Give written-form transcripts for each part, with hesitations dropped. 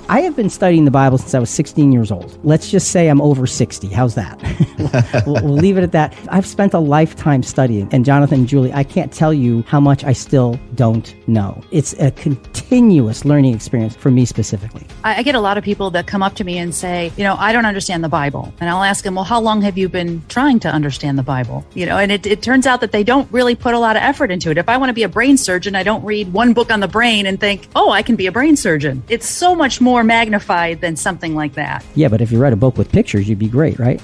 I have been studying the Bible since I was 16 years old. Let's just say I'm over 60. How's that? We'll leave it at that. I've spent a lifetime studying. And Jonathan and Julie, I can't tell you how much I still don't know. It's a continuous learning experience for me specifically. I get a lot of people that come up to me and say, I don't understand the Bible. And I'll ask them, well, how long have you been trying to understand the Bible? And it turns out that they don't really put a lot of effort into it. If I want to be a brain surgeon, I don't read one book on the brain and think, oh, I can be a brain surgeon. It's so much more magnified than something like that. Yeah, but if you read a book with pictures, you'd be great, right?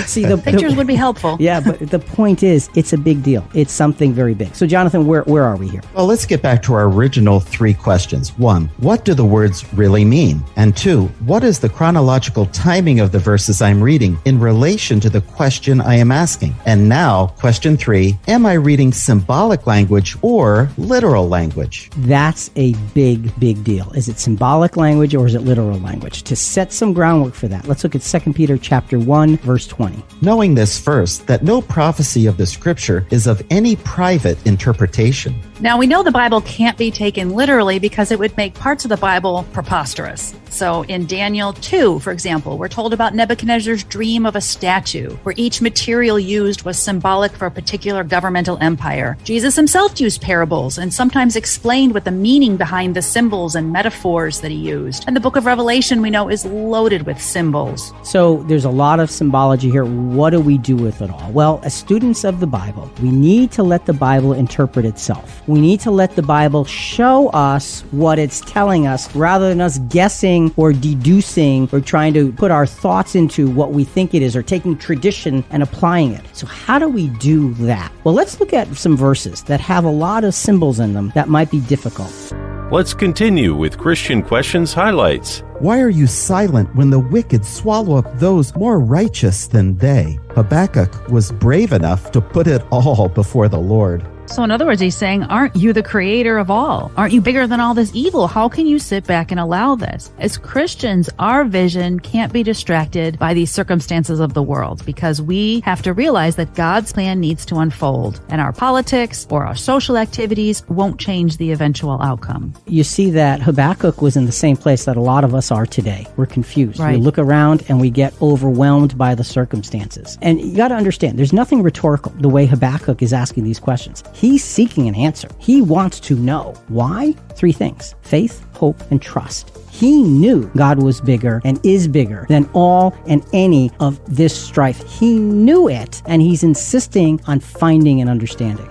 See, the pictures would be helpful. Yeah, but the point is, it's a big deal. It's something very big. So, Jonathan, where are we here? Well, let's get back to our original 3 questions. 1, what do the words really mean? And 2, what is the chronological timing of the verses I'm reading in relation to the question I am asking? And now, question 3, am I reading symbolic language or literal language? That's a big, big deal. Is it symbolic language or is it literal language? To set some groundwork for that, let's look at 2 Peter chapter 1, verse 20. Knowing this first, that no prophecy of the Scripture is of any private interpretation. Now, we know the Bible can't be taken literally because it would make parts of the Bible preposterous. So in Daniel 2, for example, we're told about Nebuchadnezzar's dream of a statue, where each material used was symbolic for a particular governmental empire. Jesus himself used parables and sometimes explained what the meaning behind the symbols and metaphors that he used. And the book of Revelation, we know, is loaded with symbols. So there's a lot of symbology here. What do we do with it all? Well, as students of the Bible, we need to let the Bible interpret itself. We need to let the Bible show us what it's telling us rather than us guessing or deducing or trying to put our thoughts into what we think it is or taking tradition and applying it. So how do we do that? Well, let's look at some verses that have a lot of symbols in them that might be difficult. Let's continue with Christian Questions Highlights. Why are you silent when the wicked swallow up those more righteous than they? Habakkuk was brave enough to put it all before the Lord. So in other words, he's saying, aren't you the creator of all? Aren't you bigger than all this evil? How can you sit back and allow this? As Christians, our vision can't be distracted by these circumstances of the world because we have to realize that God's plan needs to unfold and our politics or our social activities won't change the eventual outcome. You see that Habakkuk was in the same place that a lot of us are today. We're confused. Right. We look around and we get overwhelmed by the circumstances. And you got to understand, there's nothing rhetorical the way Habakkuk is asking these questions. He's seeking an answer. He wants to know. Why? 3 things: faith, hope, and trust. He knew God was bigger and is bigger than all and any of this strife. He knew it, and he's insisting on finding and understanding.